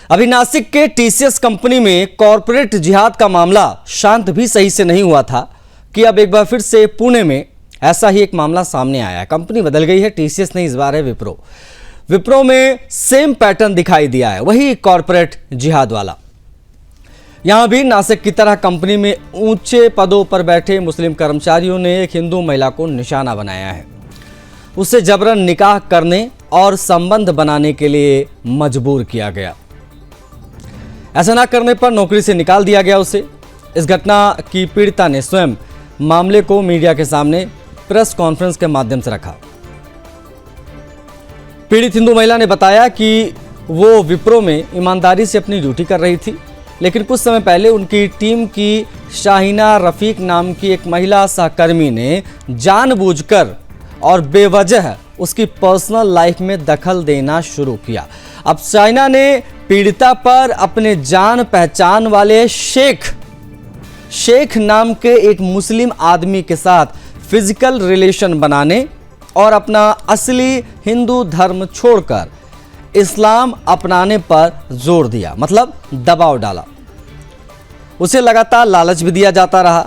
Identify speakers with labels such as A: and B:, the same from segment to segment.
A: अभी नासिक के TCS company में कॉरपोरेट जिहाद का मामला शांत भी सही से नहीं हुआ था कि अब एक बार फिर से पुणे में ऐसा ही एक मामला सामने आया है। कंपनी बदल गई है, टीसीएस नहीं, इस बार है विप्रो में सेम पैटर्न दिखाई दिया है, वही कॉरपोरेट जिहाद वाला। यहां भी नासिक की तरह कंपनी में ऊंचे पदों पर बैठे मुस्लिम कर्मचारियों ने एक हिंदू महिला को निशाना बनाया है। उसे जबरन निकाह करने और संबंध बनाने के लिए मजबूर किया गया। ऐसा न करने पर नौकरी से निकाल दिया गया उसे। इस घटना की पीड़िता ने स्वयं मामले को मीडिया के सामने प्रेस कॉन्फ्रेंस के माध्यम से रखा। पीड़ित हिंदू महिला ने बताया कि वो विप्रो में ईमानदारी से अपनी ड्यूटी कर रही थी, लेकिन कुछ समय पहले उनकी टीम की शाहीना रफीक नाम की एक महिला सहकर्मी ने जानबूझकर और बेवजह उसकी पर्सनल लाइफ में दखल देना शुरू किया। अब शाहीना ने पीड़िता पर अपने जान पहचान वाले शेख नाम के एक मुस्लिम आदमी के साथ फिजिकल रिलेशन बनाने और अपना असली हिंदू धर्म छोड़कर इस्लाम अपनाने पर जोर दिया, मतलब दबाव डाला। उसे लगातार लालच भी दिया जाता रहा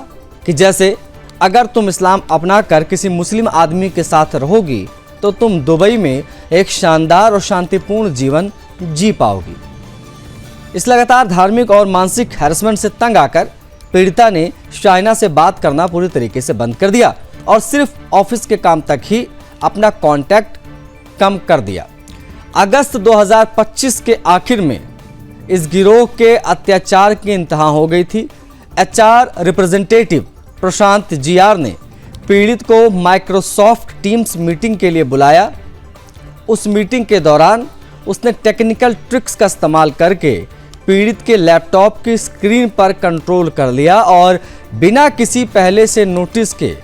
A: कि जैसे अगर तुम इस्लाम अपनाकर किसी मुस्लिम आदमी के साथ रहोगी तो तुम दुबई में एक शानदार और शांतिपूर्ण जीवन जी पाओगी। इस लगातार धार्मिक और मानसिक हैरेसमेंट से तंग आकर पीड़िता ने शाहीना से बात करना पूरी तरीके से बंद कर दिया और सिर्फ ऑफिस के काम तक ही अपना कांटेक्ट कम कर दिया। अगस्त 2025 के आखिर में इस गिरोह के अत्याचार की इंतहा हो गई थी। एचआर रिप्रेजेंटेटिव प्रशांत जीआर ने पीड़ित को माइक्रोसॉफ्ट टीम्स मीटिंग के लिए बुलाया। उस मीटिंग के दौरान उसने टेक्निकल ट्रिक्स का इस्तेमाल करके पीड़ित के लैपटॉप की स्क्रीन पर कंट्रोल कर लिया और बिना किसी पहले से नोटिस के,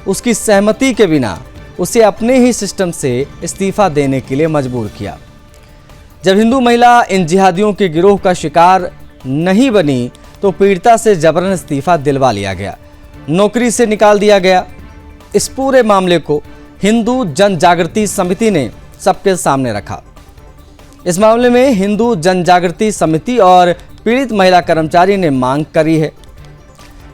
A: उसकी सहमति के बिना उसे अपने ही सिस्टम से इस्तीफा देने के लिए मजबूर किया। जब हिंदू महिला इन जिहादियों के गिरोह का शिकार नहीं बनी तो पीड़िता से जबरन इस्तीफा दिलवा लिया गया, नौकरी से निकाल दिया गया। इस पूरे मामले को हिंदू जन जागृति समिति ने सबके सामने रखा। इस मामले में हिंदू जन जागृति समिति और पीड़ित महिला कर्मचारी ने मांग करी है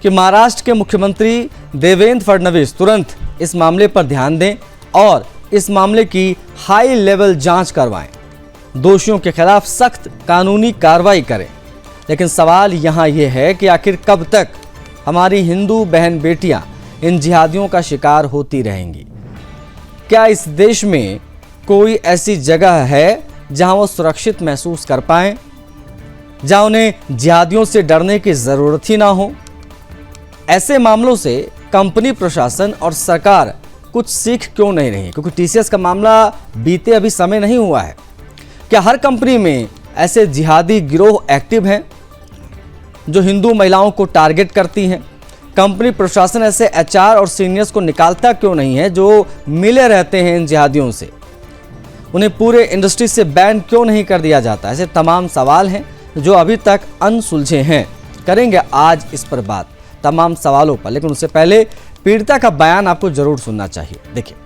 A: कि महाराष्ट्र के मुख्यमंत्री देवेंद्र फडणवीस तुरंत इस मामले पर ध्यान दें और इस मामले की हाई लेवल जांच करवाएं, दोषियों के खिलाफ सख्त कानूनी कार्रवाई करें। लेकिन सवाल यहाँ ये है कि आखिर कब तक हमारी हिंदू बहन बेटियां इन जिहादियों का शिकार होती रहेंगी? क्या इस देश में कोई ऐसी जगह है जहां वो सुरक्षित महसूस कर पाएं, जहां उन्हें जिहादियों से डरने की जरूरत ही ना हो? ऐसे मामलों से कंपनी प्रशासन और सरकार कुछ सीख क्यों नहीं रही? क्योंकि टीसीएस का मामला बीते अभी समय नहीं हुआ है। क्या हर कंपनी में ऐसे जिहादी गिरोह एक्टिव हैं जो हिंदू महिलाओं को टारगेट करती हैं? कंपनी प्रशासन ऐसे एचआर और सीनियर्स को निकालता क्यों नहीं है जो मिले रहते हैं इन जिहादियों से? उन्हें पूरे इंडस्ट्री से बैन क्यों नहीं कर दिया जाता? ऐसे तमाम सवाल हैं जो अभी तक अनसुलझे हैं। करेंगे आज इस पर बात, तमाम सवालों पर, लेकिन उससे पहले पीड़िता का बयान आपको जरूर सुनना चाहिए। देखिए।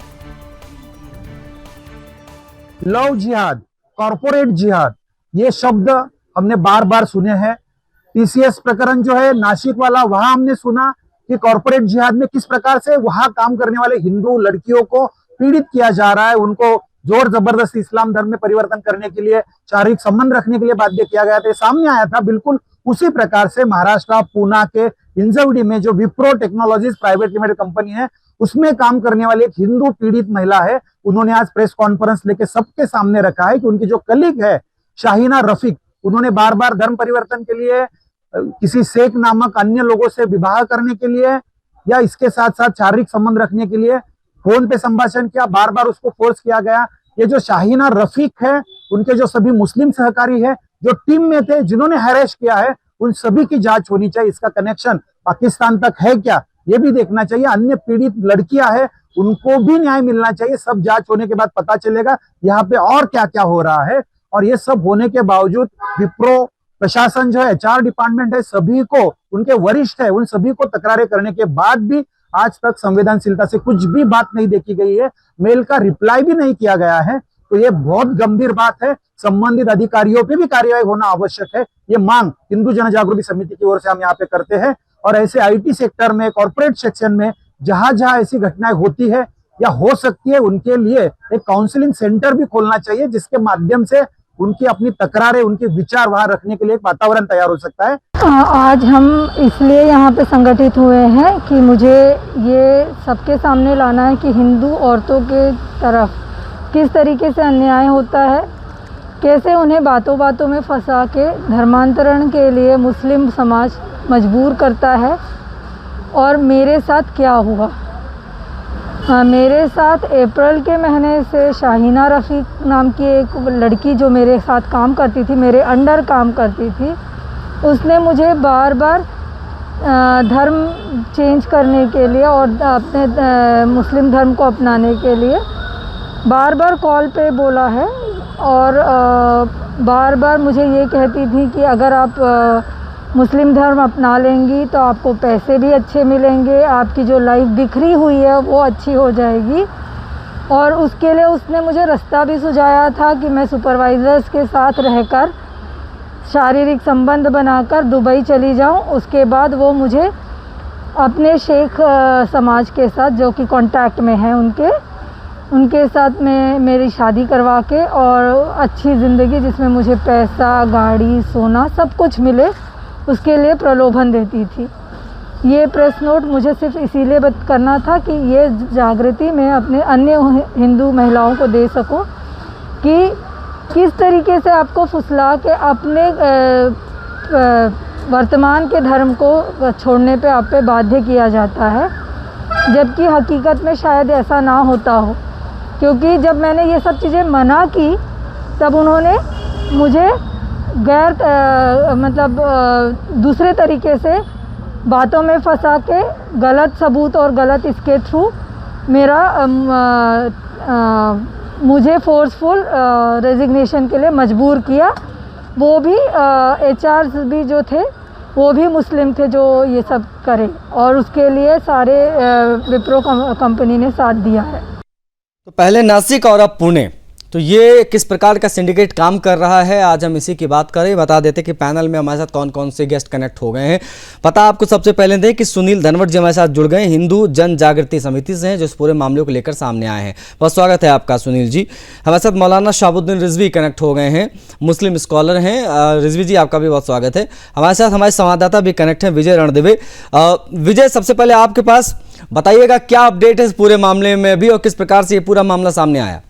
B: लव जिहाद, कॉर्पोरेट जिहाद, ये शब्द हमने बार बार सुने हैं। टीसीएस प्रकरण जो है नासिक वाला, वहां हमने सुना कि कॉर्पोरेट जिहाद में किस प्रकार से वहां काम करने वाले हिंदू लड़कियों को पीड़ित किया जा रहा है, उनको जोर जबरदस्ती इस्लाम धर्म में परिवर्तन करने के लिए, शारीरिक संबंध रखने के लिए बाध्य किया गया था। सामने आया था बिल्कुल उसी प्रकार से महाराष्ट्र पूना के इंजवडी में जो Wipro technologies private limited company है, उसमें काम करने वाली एक हिंदू पीड़ित महिला है। उन्होंने आज प्रेस कॉन्फ्रेंस लेके सबके सामने रखा है कि उनकी जो कलीग है शाहीना रफीक, उन्होंने बार बार धर्म परिवर्तन के लिए, किसी शेख नामक अन्य लोगों से विवाह करने के लिए या इसके साथ साथ शारीरिक संबंध रखने के लिए फोन पे संभाषण किया, बार बार उसको फोर्स किया गया। ये जो शाहीना रफीक है, उनके जो सभी मुस्लिम सहकारी है, जो टीम में थे, जिन्होंने हैरेस किया है, उन सभी की जांच होनी चाहिए। इसका कनेक्शन पाकिस्तान तक है क्या, ये भी देखना चाहिए। अन्य पीड़ित लड़कियां हैं, उनको भी न्याय मिलना चाहिए। सब जांच होने के बाद पता चलेगा यहाँ पे और क्या क्या हो रहा है। और ये सब होने के बावजूद विप्रो प्रशासन जो है, एचआर डिपार्टमेंट है, सभी को, उनके वरिष्ठ है, उन सभी को तकरारें करने के बाद भी आज तक संवेदनशीलता से कुछ भी बात नहीं देखी गई है। मेल का रिप्लाई भी नहीं किया गया है। तो ये बहुत गंभीर बात है। संबंधित अधिकारियों पे भी कार्यवाही होना आवश्यक है। ये मांग हिंदू जन जागृति समिति की ओर से हम यहाँ पे करते हैं। और ऐसे आईटी सेक्टर में, कॉर्पोरेट सेक्शन में जहां जहां ऐसी घटनाएं होती है या हो सकती है, उनके लिए एक काउंसलिंग सेंटर भी खोलना चाहिए, जिसके माध्यम से उनकी अपनी तकरारें, उनके विचार वहां रखने के लिए एक वातावरण तैयार हो सकता है।
C: आज हम इसलिए यहाँ पे संगठित हुए हैं कि मुझे ये सबके सामने लाना है कि हिंदू औरतों के तरफ किस तरीके से अन्याय होता है, कैसे उन्हें बातों बातों में फंसा के धर्मांतरण के लिए मुस्लिम समाज मजबूर करता है, और मेरे साथ क्या हुआ। मेरे साथ अप्रैल के महीने से शाहीना रफ़ीक नाम की एक लड़की जो मेरे साथ काम करती थी, मेरे अंडर काम करती थी, उसने मुझे बार बार धर्म चेंज करने के लिए और अपने मुस्लिम धर्म को अपनाने के लिए बार बार कॉल पे बोला है। और बार बार मुझे ये कहती थी कि अगर आप मुस्लिम धर्म अपना लेंगी तो आपको पैसे भी अच्छे मिलेंगे, आपकी जो लाइफ बिखरी हुई है वो अच्छी हो जाएगी। और उसके लिए उसने मुझे रास्ता भी सुझाया था कि मैं सुपरवाइज़र्स के साथ रहकर शारीरिक संबंध बनाकर दुबई चली जाऊं। उसके बाद वो मुझे अपने शेख समाज के साथ, जो कि कांटेक्ट में हैं, उनके साथ में मेरी शादी करवा के और अच्छी ज़िंदगी जिसमें मुझे पैसा, गाड़ी, सोना सब कुछ मिले, उसके लिए प्रलोभन देती थी। ये प्रेस नोट मुझे सिर्फ इसीलिए करना था कि ये जागृति मैं अपने अन्य हिंदू महिलाओं को दे सकूं कि किस तरीके से आपको फुसला के अपने वर्तमान के धर्म को छोड़ने पे आप पे बाध्य किया जाता है, जबकि हकीकत में शायद ऐसा ना होता हो। क्योंकि जब मैंने ये सब चीज़ें मना की तब उन्होंने मुझे दूसरे तरीके से बातों में फंसा के गलत सबूत और गलत इसके थ्रू मुझे फोर्सफुल रेजिग्नेशन के लिए मजबूर किया। वो भी एचआर भी जो थे वो भी मुस्लिम थे जो ये सब करे, और उसके लिए सारे विप्रो कंपनी ने साथ दिया है।
A: तो पहले नासिक और अब पुणे, तो ये किस प्रकार का सिंडिकेट काम कर रहा है, आज हम इसी की बात करें। बता देते कि पैनल में हमारे साथ कौन कौन से गेस्ट कनेक्ट हो गए हैं। पता आपको सबसे पहले दें कि सुनील धनवट जी हमारे साथ जुड़ गए, हिंदू जन जागृति समिति से हैं, जो इस पूरे मामले को लेकर सामने आए हैं। बहुत स्वागत है आपका सुनील जी। हमारे साथ मौलाना शाहबुद्दीन रिजवी कनेक्ट हो गए हैं, मुस्लिम स्कॉलर हैं। रिजवी जी आपका भी बहुत स्वागत है। हमारे साथ हमारे संवाददाता भी कनेक्ट हैं, विजय रणदिवे। विजय, सबसे पहले आपके पास बताइएगा क्या अपडेट है इस पूरे मामले में अभी, और किस प्रकार से ये पूरा मामला सामने आया।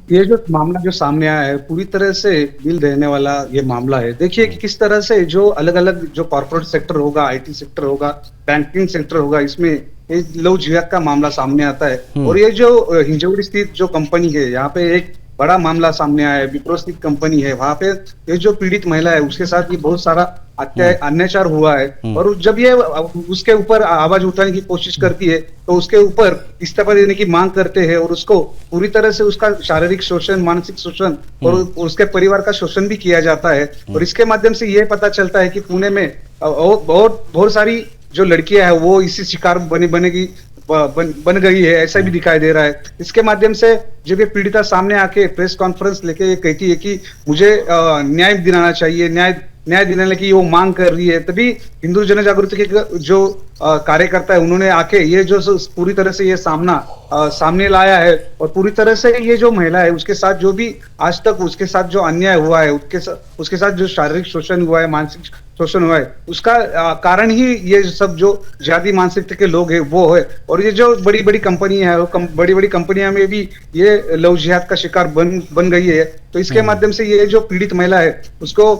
D: ये जो मामला जो सामने आया है पूरी तरह से दिल दहने वाला ये मामला है। देखिए कि किस तरह से जो अलग अलग जो कॉर्पोरेट सेक्टर होगा, आईटी सेक्टर होगा, बैंकिंग सेक्टर होगा, इसमें ये लव जिहाद का मामला सामने आता है। और ये जो हिंजौड़ी स्थित जो कंपनी है, यहाँ पे एक बड़ा मामला सामने आया है। विप्रो स्थित कंपनी है, वहां पे ये जो पीड़ित महिला है उसके साथ ये बहुत सारा अत्याचार हुआ है। और जब ये उसके ऊपर आवाज उठाने की कोशिश करती है तो उसके ऊपर इस्तीफा देने की मांग करते हैं, और उसको पूरी तरह से उसका शारीरिक शोषण, मानसिक शोषण और उसके परिवार का शोषण भी किया जाता है। और इसके माध्यम से ये पता चलता है कि पुणे में बहुत सारी जो लड़कियां हैं वो इसी शिकार बन गई है, ऐसा भी दिखाई दे रहा है। इसके माध्यम से जब ये पीड़िता सामने आके प्रेस कॉन्फ्रेंस लेके कहती है कि मुझे न्याय दिलाना चाहिए, न्याय दिलाने की वो मांग कर रही है, तभी हिंदू जन जागृति के जो कार्यकर्ता है उन्होंने आके ये जो पूरी तरह से ये सामने लाया है। और पूरी तरह से ये जो महिला है उसके साथ जो भी आज तक उसके साथ जो अन्याय हुआ है, उसके साथ जो शारीरिक शोषण हुआ है, मानसिक शोषण हुआ है, उसका कारण ही ये सब जो जिहादी मानसिकता के लोग हैं वो है। और ये जो बड़ी बड़ी कंपनी है, बड़ी बड़ी कंपनियों में भी ये लव जिहाद का शिकार बन गई है। तो इसके माध्यम से ये जो पीड़ित महिला है उसको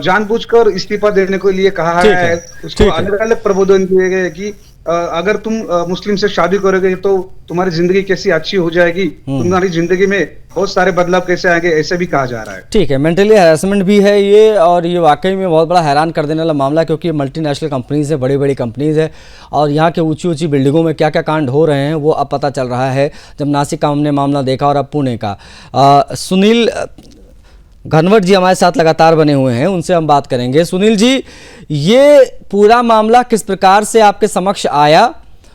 D: जानबूझकर इस्तीफा देने के लिए कहा है। उसको अलग अलग प्रबोधन दिए गए कि अगर तुम मुस्लिम से शादी करोगे तो तुम्हारी जिंदगी कैसी अच्छी हो जाएगी, तुम्हारी जिंदगी में बहुत सारे बदलाव कैसे आएंगे, ऐसे भी कहा जा रहा है।
A: ठीक है, मेंटली हैरेसमेंट भी है ये, और ये वाकई में बहुत बड़ा हैरान कर देने वाला मामला, क्योंकि मल्टीनेशनल कंपनीज है, बड़ी बड़ी कंपनीज है, और यहाँ के ऊंची ऊंची बिल्डिंगों में क्या क्या कांड हो रहे हैं वो अब पता चल रहा है, जब नासिक का हमने मामला देखा और अब पुणे का। सुनील घनवट जी हमारे साथ लगातार बने हुए हैं, उनसे हम बात करेंगे। सुनील जी, ये पूरा मामला किस प्रकार से आपके समक्ष आया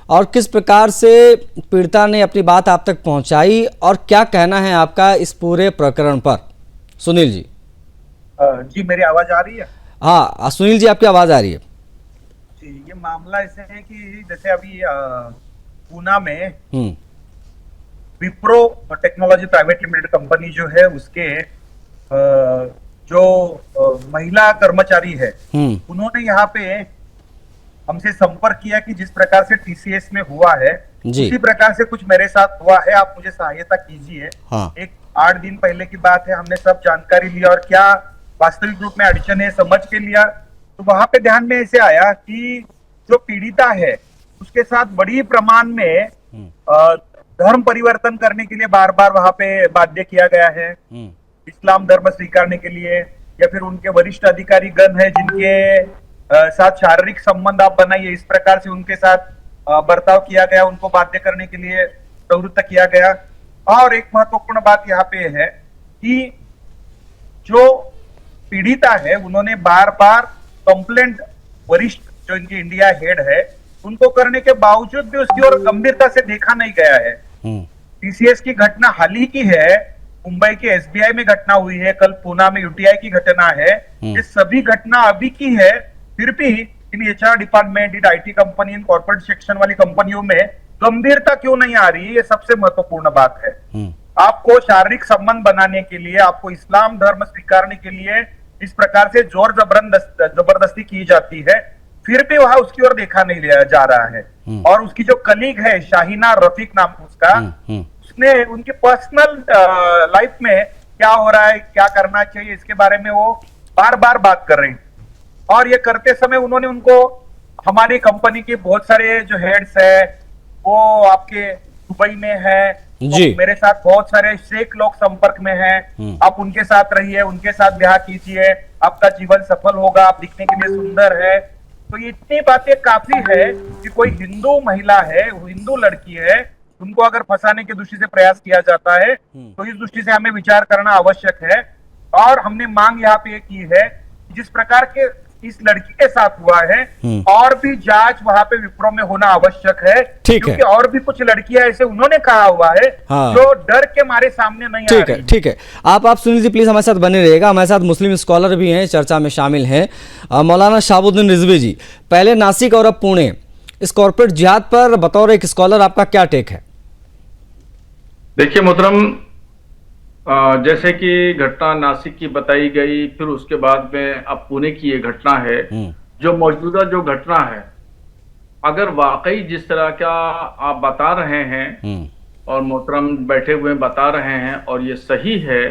A: और किस प्रकार से पीड़िता ने अपनी बात आप तक पहुंचाई और क्या कहना है आपका इस पूरे प्रकरण पर? सुनील जी।
E: जी, मेरी आवाज आ रही है?
A: हाँ सुनील जी, आपकी आवाज आ रही है
E: जी। ये मामला ऐसे है कि जैसे अभी पूना में Wipro technology private limited company जो है उसके जो महिला कर्मचारी है उन्होंने यहाँ पे हमसे संपर्क किया कि जिस प्रकार से टीसीएस में हुआ है उसी प्रकार से कुछ मेरे साथ हुआ है, आप मुझे सहायता कीजिए।
A: हाँ।
E: एक 8 दिन पहले की बात है, हमने सब जानकारी लिया और क्या वास्तविक रूप में अड़चन है समझ के लिया। तो वहां पे ध्यान में ऐसे आया कि जो पीड़िता है उसके साथ बड़ी प्रमाण में धर्म परिवर्तन करने के लिए बार बार वहां पे बाध्य किया गया है, इस्लाम धर्म स्वीकारने के लिए, या फिर उनके वरिष्ठ अधिकारी गण है जिनके साथ शारीरिक संबंध आप बनाइए, इस प्रकार से उनके साथ बर्ताव किया गया, उनको बाध्य करने के लिए प्रवृत्त किया गया। और एक महत्वपूर्ण बात यहाँ पे है कि जो पीड़िता है उन्होंने बार बार कंप्लेंट वरिष्ठ जो इनकी इंडिया हेड है उनको करने के बावजूद भी उसकी ओर गंभीरता से देखा नहीं गया है। टीसीएस की घटना हाल ही की है, मुंबई के एसबीआई में घटना हुई है, कल पूना में यूटीआई की घटना है। ये सभी घटना अभी की है, फिर भी in HR department, in IT company, in corporate section वाली कंपनियों में गंभीरता क्यों नहीं आ रही है, ये सबसे महत्वपूर्ण बात है। आपको शारीरिक संबंध बनाने के लिए, आपको इस्लाम धर्म स्वीकारने के लिए इस प्रकार से जोर जबरदस्ती की जाती है, फिर भी वहां उसकी ओर देखा नहीं लिया जा रहा है। और उसकी जो कलीग है शाहीना रफीक नाम उसका, उसने उनकी पर्सनल लाइफ में क्या हो रहा है, क्या करना चाहिए, इसके बारे में वो बार बार बात कर रही है। और ये करते समय उन्होंने उनको, हमारी कंपनी के बहुत सारे जो हेड्स है वो आपके दुबई में है, मेरे साथ बहुत सारे शेख लोग संपर्क में हैं, आप उनके साथ रहिए, उनके साथ ब्याह कीजिए, आपका जीवन सफल होगा, आप दिखने के लिए सुंदर है। तो ये इतनी बातें काफी है कि कोई हिंदू महिला है, हिंदू लड़की है, उनको अगर फंसाने की दृष्टि से प्रयास किया जाता है तो इस दृष्टि से हमें विचार करना आवश्यक है। और हमने मांग यहाँ पे की है जिस प्रकार के इस लड़की के साथ हुआ है और भी जांच वहां पे विप्रो में होना आवश्यक है, क्योंकि और भी कुछ लड़कियां ऐसे उन्होंने कहा हुआ है जो डर के मारे सामने नहीं आ रही।
A: ठीक है, आप सुनील जी प्लीज हमारे साथ बने रहिएगा। हमारे साथ मुस्लिम स्कॉलर भी हैं, चर्चा में शामिल हैं, मौलाना शहाबुद्दीन रिजवी जी। पहले नासिक और अब पुणे, इस कॉर्पोरेट जिहाद पर बतौर एक स्कॉलर आपका क्या टेक है?
F: देखिए मोहतरम, जैसे कि घटना नासिक की बताई गई, फिर उसके बाद में अब पुणे की ये घटना है, जो मौजूदा जो घटना है, अगर वाकई जिस तरह का आप बता रहे हैं और मोहतरम बैठे हुए बता रहे हैं और ये सही है,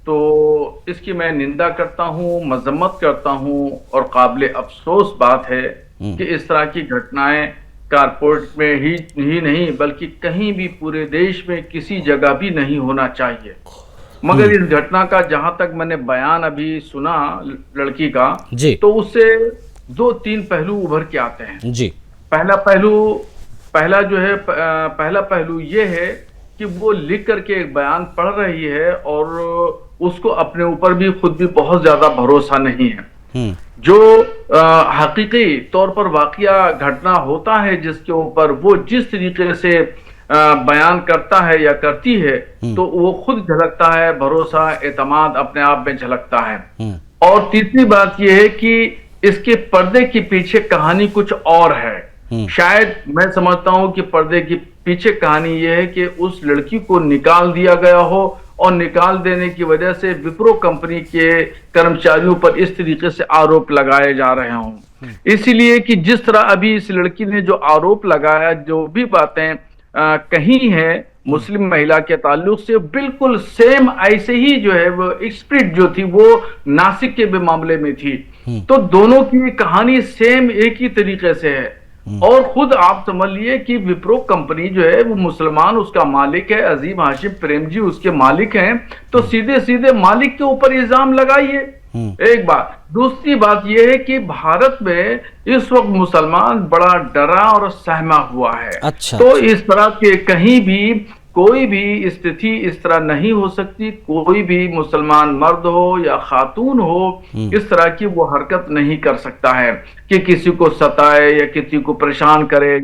F: तो इसकी मैं निंदा करता हूँ, मजम्मत करता हूँ और काबिल अफसोस बात है कि इस तरह की घटनाएं कारपोरेट में ही नहीं बल्कि कहीं भी पूरे देश में किसी जगह भी नहीं होना चाहिए। मगर इस घटना का जहां तक मैंने बयान अभी सुना लड़की का, तो उससे 2-3 पहलू उभर के आते हैं जी। पहला पहलू ये है कि वो लिख करके एक बयान पढ़ रही है और उसको अपने ऊपर भी खुद भी बहुत ज्यादा भरोसा नहीं है। जो हकीकी तौर पर वाकया घटना होता है जिसके ऊपर वो जिस तरीके से बयान करता है या करती है, तो वो खुद झलकता है, भरोसा एतमाद अपने आप में झलकता है। और तीसरी बात यह है कि इसके पर्दे के पीछे कहानी कुछ और है। शायद मैं समझता हूं कि पर्दे के पीछे कहानी यह है कि उस लड़की को निकाल दिया गया हो और निकाल देने की वजह से विप्रो कंपनी के कर्मचारियों पर इस तरीके से आरोप लगाए जा रहे हों। इसीलिए कि जिस तरह अभी इस लड़की ने जो आरोप लगाया, जो भी बातें कही है मुस्लिम महिला के ताल्लुक से, बिल्कुल सेम ऐसे ही जो है वो स्पिरिट जो थी वो नासिक के भी मामले में थी। तो दोनों की कहानी सेम एक ही तरीके से है। और खुद आप समझ लिए कि विप्रो कंपनी जो है वो मुसलमान उसका मालिक है, अजीम हाशिम प्रेमजी उसके मालिक हैं, तो सीधे सीधे मालिक के ऊपर इल्जाम लगाइए। एक बात। दूसरी बात यह है कि भारत में इस वक्त मुसलमान बड़ा डरा और सहमा हुआ है। अच्छा, तो इस तरह के कहीं भी कोई भी स्थिति इस तरह नहीं हो सकती। कोई भी मुसलमान मर्द हो या खातून हो इस तरह की वो हरकत नहीं कर सकता है कि किसी को सताए या किसी को परेशान करे।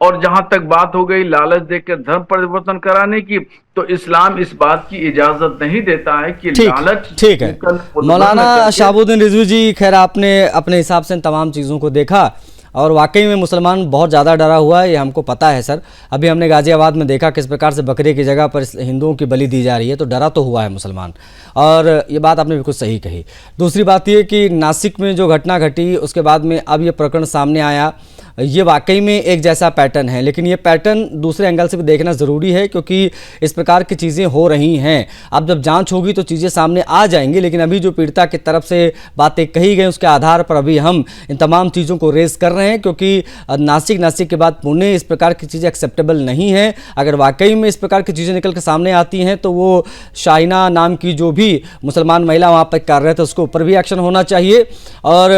F: और जहां तक बात हो गई लालच देकर धर्म परिवर्तन कराने की, तो इस्लाम इस बात की इजाजत नहीं देता है कि लालच।
A: ठीक है मौलाना शहाबुद्दीन रिजवी जी, खैर आपने अपने हिसाब से इन तमाम चीज़ों को देखा और वाकई में मुसलमान बहुत ज़्यादा डरा हुआ है, ये हमको पता है सर। अभी हमने गाजियाबाद में देखा किस प्रकार से बकरे की जगह पर हिंदुओं की बलि दी जा रही है, तो डरा तो हुआ है मुसलमान, और ये बात आपने बिल्कुल सही कही। दूसरी बात ये कि नासिक में जो घटना घटी उसके बाद में अब ये प्रकरण सामने आया, ये वाकई में एक जैसा पैटर्न है, लेकिन ये पैटर्न दूसरे एंगल से भी देखना ज़रूरी है क्योंकि इस प्रकार की चीज़ें हो रही हैं। अब जब जांच होगी तो चीज़ें सामने आ जाएंगी, लेकिन अभी जो पीड़िता की तरफ से बातें कही गई उसके आधार पर अभी हम इन तमाम चीज़ों को रेस कर रहे हैं, क्योंकि नासिक के बाद पुणे इस प्रकार की चीज़ें एक्सेप्टेबल नहीं है। अगर वाकई में इस प्रकार की चीज़ें निकल कर सामने आती हैं तो वो शाहिना नाम की जो भी मुसलमान महिला वहाँ पर कार्यरत है उसके ऊपर भी एक्शन होना चाहिए, और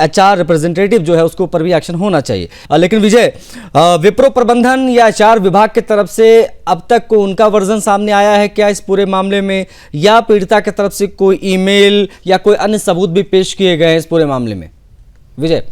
A: HR रिप्रेजेंटेटिव जो है उसके ऊपर भी एक्शन होना चाहिए। लेकिन विजय, विप्रो प्रबंधन या HR विभाग की तरफ से अब तक को उनका वर्जन सामने आया है क्या इस पूरे मामले में, या पीड़िता की तरफ से कोई ईमेल या कोई अन्य सबूत भी पेश किए गए हैं इस पूरे मामले में? विजय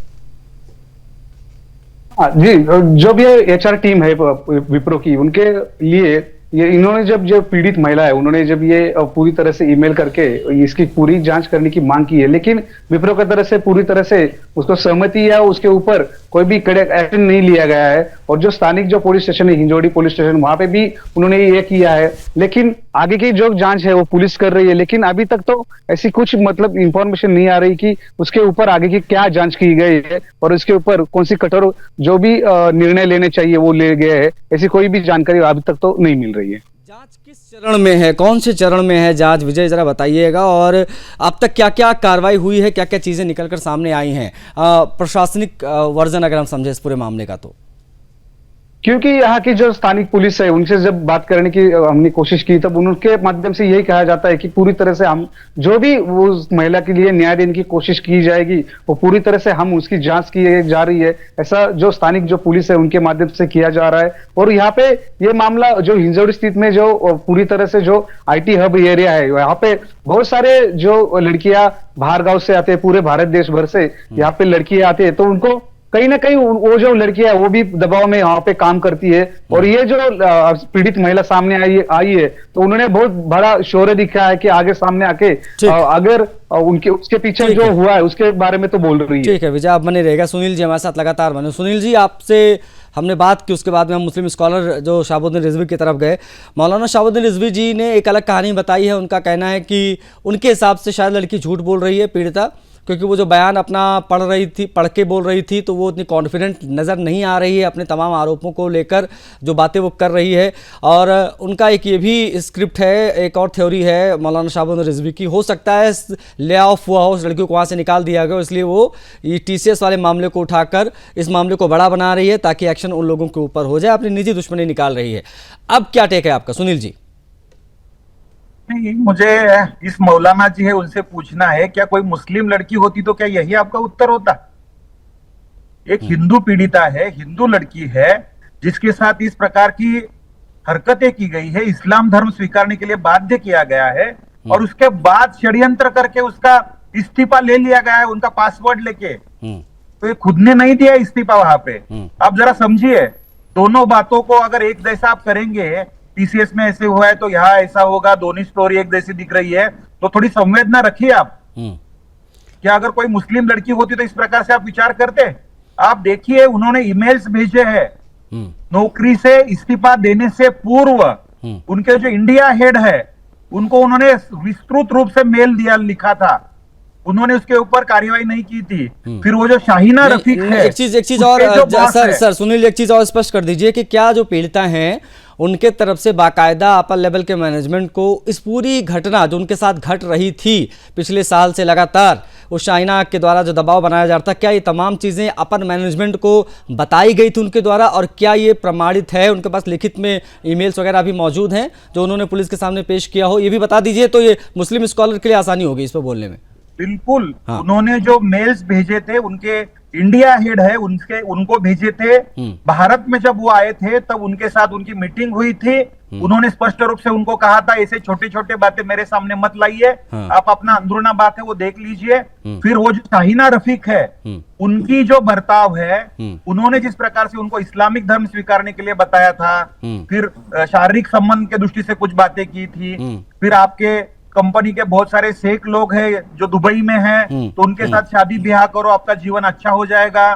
D: जी, जो भी HR टीम है विप्रो की, उनके लिए ये इन्होंने जब जो पीड़ित महिला है उन्होंने जब ये पूरी तरह से ईमेल करके इसकी पूरी जांच करने की मांग की है, लेकिन विप्रो की तरफ से पूरी तरह से उसको सहमति या उसके ऊपर कोई भी कड़े एक्शन नहीं लिया गया है। और जो स्थानिक जो पुलिस स्टेशन है हिंजोड़ी पुलिस स्टेशन, वहां पे भी उन्होंने ये किया है, लेकिन आगे की जो जांच है वो पुलिस कर रही है। लेकिन अभी तक तो ऐसी कुछ मतलब इंफॉर्मेशन नहीं आ रही कि उसके ऊपर आगे की क्या जांच की गई है और इसके ऊपर कौन सी कठोर जो भी निर्णय लेने चाहिए वो ले गए हैं, ऐसी कोई भी जानकारी अभी तक तो नहीं मिल रही है।
A: जांच किस चरण में है, कौन से चरण में है जांच, विजय जरा बताइएगा, और अब तक क्या क्या कार्रवाई हुई है, क्या क्या चीजें निकलकर सामने आई हैं, प्रशासनिक वर्जन अगर हम समझे इस पूरे मामले का तो?
D: क्योंकि यहाँ की जो स्थानिक पुलिस है उनसे जब बात करने की हमने कोशिश की तब उनके माध्यम से यही कहा जाता है कि पूरी तरह से हम जो भी वो महिला के लिए न्याय देने की कोशिश की जाएगी वो पूरी तरह से हम उसकी जांच की जा रही है, ऐसा जो स्थानिक जो पुलिस है उनके माध्यम से किया जा रहा है। और यहाँ पे ये मामला जो हिंजौड़ी स्थित में जो पूरी तरह से जो IT हब एरिया है, यहाँ पे बहुत सारे जो लड़कियां बाहर गांव से आते हैं, पूरे भारत देश भर से यहाँ पे लड़कियां आती है, तो उनको कहीं ना कहीं वो जो लड़कियां वो भी दबाव में यहाँ पे काम करती है। और ये जो पीड़ित महिला सामने आई है तो उन्होंने बहुत बड़ा शौर्य दिखाया है कि आगे सामने आके अगर उनके उसके पीछे जो हुआ है उसके बारे में तो बोल रही है।
A: ठीक है विजय, आप बने रहेगा। सुनील जी हमारे साथ लगातार बने। सुनील जी, आपसे हमने बात की, उसके बाद में हम मुस्लिम स्कॉलर जो शहाबुद्दीन रिजवी की तरफ गए। मौलाना शहाबुद्दीन रिजवी जी ने एक अलग कहानी बताई है। उनका कहना है कि उनके हिसाब से शायद लड़की झूठ बोल रही है पीड़िता, क्योंकि वो जो बयान अपना पढ़ के बोल रही थी तो वो उतनी कॉन्फिडेंट नज़र नहीं आ रही है अपने तमाम आरोपों को लेकर, जो बातें वो कर रही है। और उनका एक ये भी स्क्रिप्ट है, एक और थ्योरी है मौलाना शहाबुद्दीन रिजवी की, हो सकता है ले ऑफ हुआ हो, उस लड़की को वहाँ से निकाल दिया गया, इसलिए वो ये TCS वाले मामले को उठाकर इस मामले को बड़ा बना रही है ताकि एक्शन उन लोगों के ऊपर हो जाए, अपनी निजी दुश्मनी निकाल रही है। अब क्या टेक है आपका सुनील जी?
E: नहीं, मुझे इस मौलाना जी है उनसे पूछना है, क्या कोई मुस्लिम लड़की होती तो क्या यही आपका उत्तर होता? एक हिंदू पीड़िता है, हिंदू लड़की है, जिसके साथ इस प्रकार की हरकतें की गई है, इस्लाम धर्म स्वीकारने के लिए बाध्य किया गया है, और उसके बाद षड्यंत्र करके उसका इस्तीफा ले लिया गया है, उनका पासवर्ड लेके। तो ये खुद ने नहीं दिया इस्तीफा वहां पे। आप जरा समझिए, दोनों बातों को अगर एक जैसा आप करेंगे, TCS में ऐसे हुआ है तो यहाँ ऐसा होगा, दोनों स्टोरी एक जैसी दिख रही है, तो थोड़ी संवेदना रखिए आप। क्या अगर कोई मुस्लिम लड़की होती तो इस प्रकार से आप विचार करते? आप देखिए, उन्होंने ईमेल्स भेजे हैं नौकरी से इस्तीफा देने से पूर्व। उनके जो इंडिया हेड है उनको उन्होंने विस्तृत रूप से मेल लिखा था, उन्होंने उसके ऊपर कार्यवाही नहीं की थी। फिर वो जो शाहीना रफीक है,
A: एक चीज और सर सुनील, एक चीज और स्पष्ट कर दीजिए कि क्या जो पीड़िता हैं उनके तरफ से बाकायदा अपर लेवल के मैनेजमेंट को इस पूरी घटना जो उनके साथ घट रही थी पिछले साल से लगातार उस शाहीना के द्वारा जो दबाव बनाया जा रहा था, क्या ये तमाम चीज़ें अपर मैनेजमेंट को बताई गई थी उनके द्वारा, और क्या ये प्रमाणित है, उनके पास लिखित में ईमेल्स वगैरह भी मौजूद हैं जो उन्होंने पुलिस के सामने पेश किया हो? ये भी बता दीजिए तो ये मुस्लिम स्कॉलर के लिए आसानी होगी इस पर बोलने में।
E: बिल्कुल।
A: हाँ।
E: उन्होंने जो मेल्स भेजे थे, उनके इंडिया हेड है उनको भेजे थे। भारत में जब वो आए थे तब उनके साथ उनकी मीटिंग हुई थी। उन्होंने स्पष्ट रूप से उनको कहा था ऐसे छोटे छोटे बातें मेरे सामने मत लाइए,
A: हाँ।
E: आप अपना अंदरूना बात है वो देख लीजिए। फिर वो जो शाहीना रफीक है, उनकी जो बर्ताव है, उन्होंने जिस प्रकार से उनको इस्लामिक धर्म स्वीकारने के लिए बताया था, फिर शारीरिक संबंध के दृष्टि से कुछ बातें की थी, फिर आपके कंपनी के बहुत सारे शेख लोग हैं जो दुबई में हैं, तो उनके साथ शादी ब्याह करो, आपका जीवन अच्छा हो जाएगा,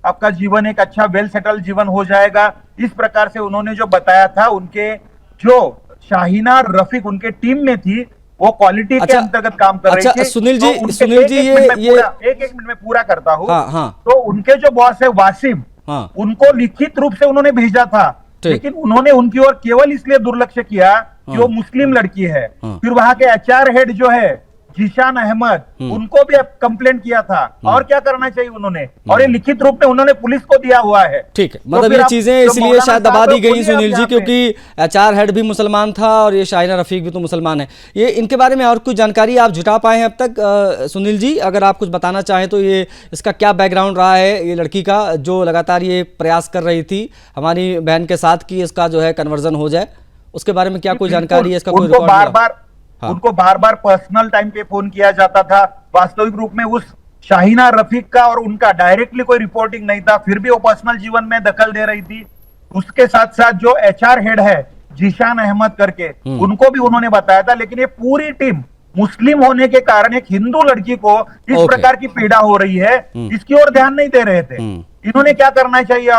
E: आपका जीवन एक अच्छा वेल सेटल जीवन हो जाएगा। इस प्रकार से उन्होंने जो बताया था, उनके जो शाहीना रफीक उनके टीम में थी, वो क्वालिटी के अंतर्गत काम कर रही थी।
A: सुनील जी,
E: तो
A: सुनील जी, ये
E: एक मिनट में पूरा करता हूँ।
A: हाँ, हाँ।
E: तो उनके जो बॉस है वासिम,
A: हाँ।
E: उनको लिखित रूप से उन्होंने भेजा था, लेकिन उन्होंने उनकी ओर केवल इसलिए दुर्लक्ष्य किया कि वो मुस्लिम लड़की है। फिर वहां के एचआर हेड जो है जीशान अहमद, उनको भी कंप्लेंट किया था। और क्या करना चाहिए उन्होंने, और ये लिखित रूप में उन्होंने पुलिस को दिया हुआ है।
A: ठीक है,
E: तो
A: मतलब
E: फिर
A: ये
E: आप
A: चीजें
E: जो
A: इसलिए
E: मौलाना
A: शायद दबा
E: साहब
A: दी
E: है,
A: गई
E: बोलिए
A: सुनील
E: आप
A: जी,
E: यहाँ पे।
A: क्योंकि एचआर हेड भी मुसलमान था और ये शाहीना रफीक भी तो मुसलमान है। ये इनके बारे में और कुछ जानकारी आप जुटा पाए हैं अब तक सुनील जी? अगर आप कुछ बताना चाहें तो ये इसका क्या बैकग्राउंड रहा है, ये लड़की का जो लगातार ये प्रयास कर रही थी हमारी बहन के साथ कि इसका जो है कन्वर्जन हो जाए, उसके बारे में क्या कोई जानकारी है? इसका कोई
E: उनको
A: रिकॉर्ड
E: बार बार
A: हाँ।
E: उनको बार बार पर्सनल टाइम पे फोन किया जाता था। वास्तविक रूप में उस शाहीना रफीक का और उनका डायरेक्टली कोई रिपोर्टिंग नहीं था, फिर भी वो पर्सनल जीवन में दखल दे रही थी। उसके साथ साथ जो एचआर हेड है जीशान अहमद करके, उनको भी उन्होंने बताया था। लेकिन ये पूरी टीम मुस्लिम होने के कारण एक हिंदू लड़की को इस प्रकार की पीड़ा हो रही है, इसकी ओर ध्यान नहीं दे रहे थे। इन्होंने क्या करना चाहिए,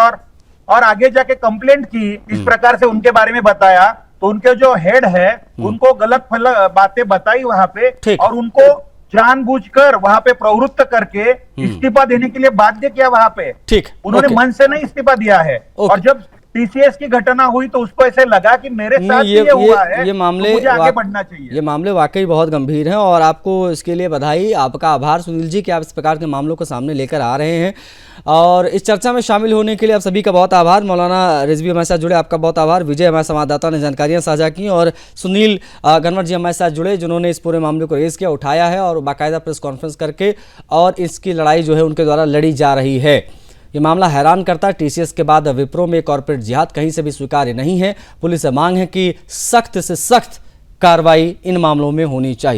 E: और आगे जाके कंप्लेंट की, इस प्रकार से उनके बारे में बताया, तो उनके जो हेड है उनको गलत बातें बताई वहां पे, और उनको जानबूझकर वहां पे प्रवृत्त करके इस्तीफा देने के लिए बाध्य किया वहां पे।
A: ठीक,
E: उन्होंने मन से नहीं इस्तीफा दिया है। और जब टीसीएस की घटना हुई तो उसको ऐसे लगा कि मेरे साथ ये हुआ है,
A: ये मामले
E: तो मुझे आगे बढ़ना चाहिए।
A: ये मामले वाकई बहुत गंभीर हैं और आपको इसके लिए बधाई, आपका आभार सुनील जी कि आप इस प्रकार के मामलों को सामने लेकर आ रहे हैं। और इस चर्चा में शामिल होने के लिए आप सभी का बहुत आभार। मौलाना रिजवी हमारे साथ जुड़े, आपका बहुत आभार। विजय हमारे संवाददाता ने जानकारियां साझा की, और सुनील गनवर जी हमारे साथ जुड़े जिन्होंने इस पूरे मामले को रेज किया, उठाया है और बाकायदा प्रेस कॉन्फ्रेंस करके और इसकी लड़ाई जो है उनके द्वारा लड़ी जा रही है। ये मामला हैरान करता है। टीसीएस के बाद विप्रो में कॉर्पोरेट जिहाद कहीं से भी स्वीकार्य नहीं है। पुलिस से मांग है कि सख्त से सख्त कार्रवाई इन मामलों में होनी चाहिए।